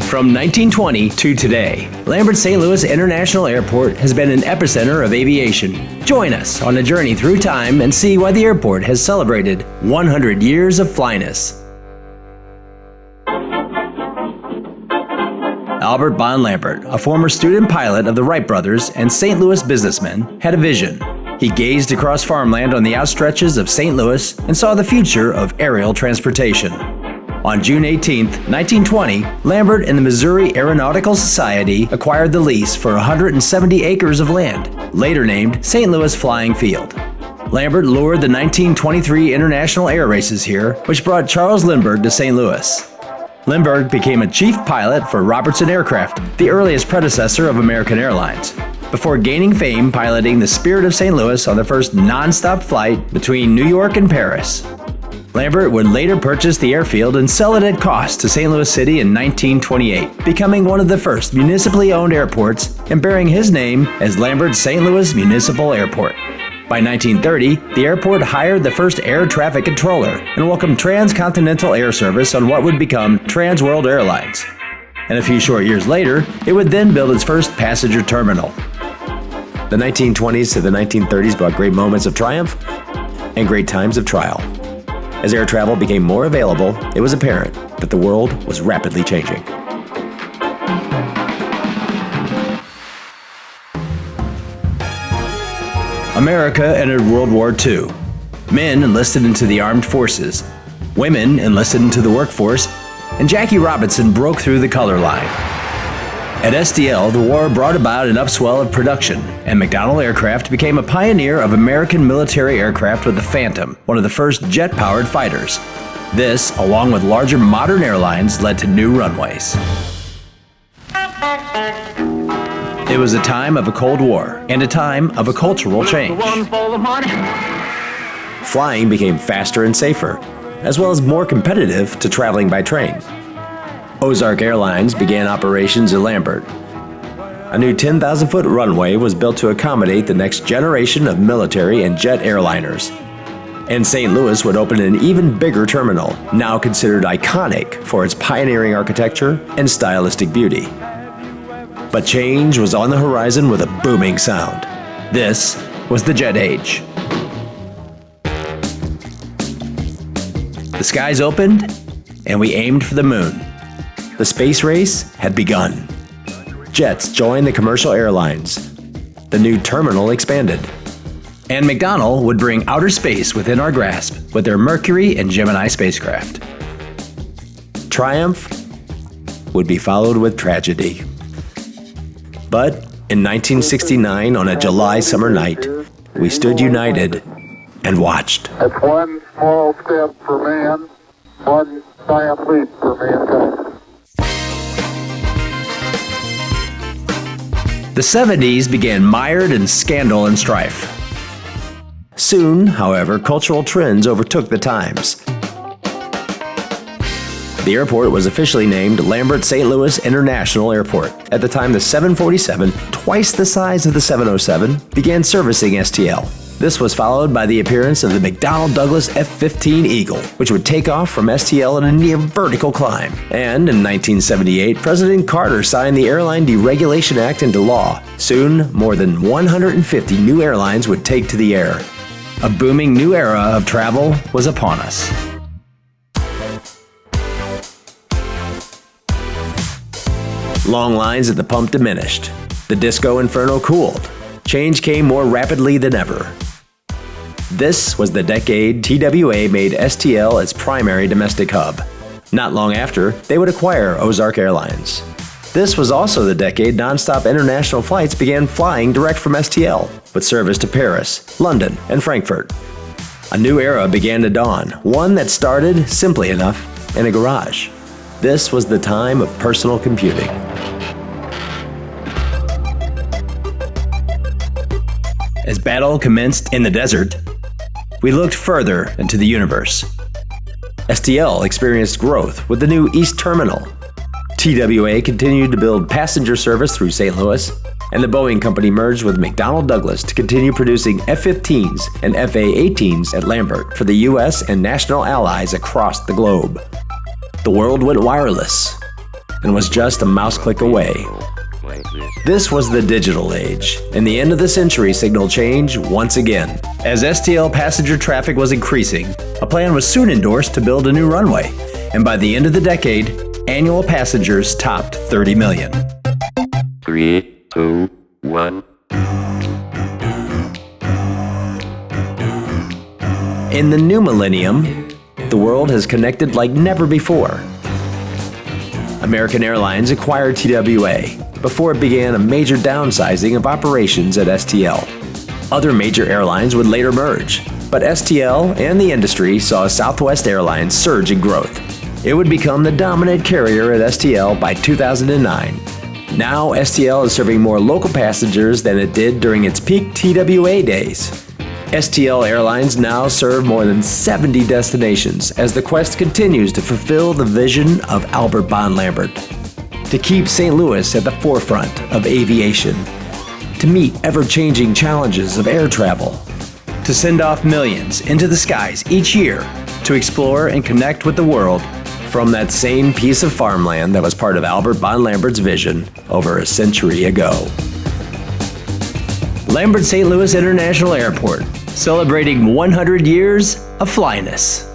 From 1920 to today, Lambert St. Louis International Airport has been an epicenter of aviation. Join us on a journey through time and see why the airport has celebrated 100 years of Flyness. Albert Von Lambert, a former student pilot of the Wright brothers and St. Louis businessman, had a vision. He gazed across farmland on the outstretches of St. Louis and saw the future of aerial transportation. On June 18, 1920, Lambert and the Missouri Aeronautical Society acquired the lease for 170 acres of land, later named St. Louis Flying Field. Lambert lured the 1923 International Air Races here, which brought Charles Lindbergh to St. Louis. Lindbergh became a chief pilot for Robertson Aircraft, the earliest predecessor of American Airlines, before gaining fame piloting the Spirit of St. Louis on the first non-stop flight between New York and Paris. Lambert would later purchase the airfield and sell it at cost to St. Louis City in 1928, becoming one of the first municipally owned airports and bearing his name as Lambert St. Louis Municipal Airport. By 1930, the airport hired the first air traffic controller and welcomed transcontinental air service on what would become Trans World Airlines. And a few short years later, it would then build its first passenger terminal. The 1920s to the 1930s brought great moments of triumph and great times of trial. As air travel became more available, it was apparent that the world was rapidly changing. America entered World War II. Men enlisted into the armed forces. Women enlisted into the workforce, and Jackie Robinson broke through the color line. At STL, the war brought about an upswell of production, and McDonnell Aircraft became a pioneer of American military aircraft with the Phantom, one of the first jet-powered fighters. This, along with larger modern airlines, led to new runways. It was a time of a Cold War and a time of a cultural change. Flying became faster and safer, as well as more competitive to traveling by train. Ozark Airlines began operations at Lambert. A new 10,000-foot runway was built to accommodate the next generation of military and jet airliners. And St. Louis would open an even bigger terminal, now considered iconic for its pioneering architecture and stylistic beauty. But change was on the horizon with a booming sound. This was the jet age. The skies opened, and we aimed for the moon. The space race had begun. Jets joined the commercial airlines. The new terminal expanded. And McDonnell would bring outer space within our grasp with their Mercury and Gemini spacecraft. Triumph would be followed with tragedy. But in 1969, on a July summer night, we stood united and watched. That's one small step for man, one giant leap for mankind. The 70s began mired in scandal and strife. Soon, however, cultural trends overtook the times. The airport was officially named Lambert St. Louis International Airport. At the time, the 747, twice the size of the 707, began servicing STL. This was followed by the appearance of the McDonnell Douglas F-15 Eagle, which would take off from STL in a near vertical climb. And in 1978, President Carter signed the Airline Deregulation Act into law. Soon, more than 150 new airlines would take to the air. A booming new era of travel was upon us. Long lines at the pump diminished. The disco inferno cooled. Change came more rapidly than ever. This was the decade TWA made STL its primary domestic hub. Not long after, they would acquire Ozark Airlines. This was also the decade nonstop international flights began flying direct from STL, with service to Paris, London, and Frankfurt. A new era began to dawn, one that started, simply enough, in a garage. This was the time of personal computing. As battle commenced in the desert, we looked further into the universe. STL experienced growth with the new East Terminal. TWA continued to build passenger service through St. Louis, and the Boeing Company merged with McDonnell Douglas to continue producing F-15s and FA-18s at Lambert for the U.S. and national allies across the globe. The world went wireless. and was just a mouse click away. This was the digital age, and the end of the century signaled change once again. As STL passenger traffic was increasing, a plan was soon endorsed to build a new runway, and by the end of the decade, annual passengers topped 30 million. 3, 2, 1. In the new millennium, the world has connected like never before. American Airlines acquired TWA before it began a major downsizing of operations at STL. Other major airlines would later merge, but STL and the industry saw Southwest Airlines surge in growth. It would become the dominant carrier at STL by 2009. Now STL is serving more local passengers than it did during its peak TWA days. STL Airlines now serve more than 70 destinations as the quest continues to fulfill the vision of Albert Von Lambert. To keep St. Louis at the forefront of aviation, to meet ever-changing challenges of air travel, to send off millions into the skies each year to explore and connect with the world from that same piece of farmland that was part of Albert Von Lambert's vision over a century ago. Lambert St. Louis International Airport, celebrating 100 years of Flyness.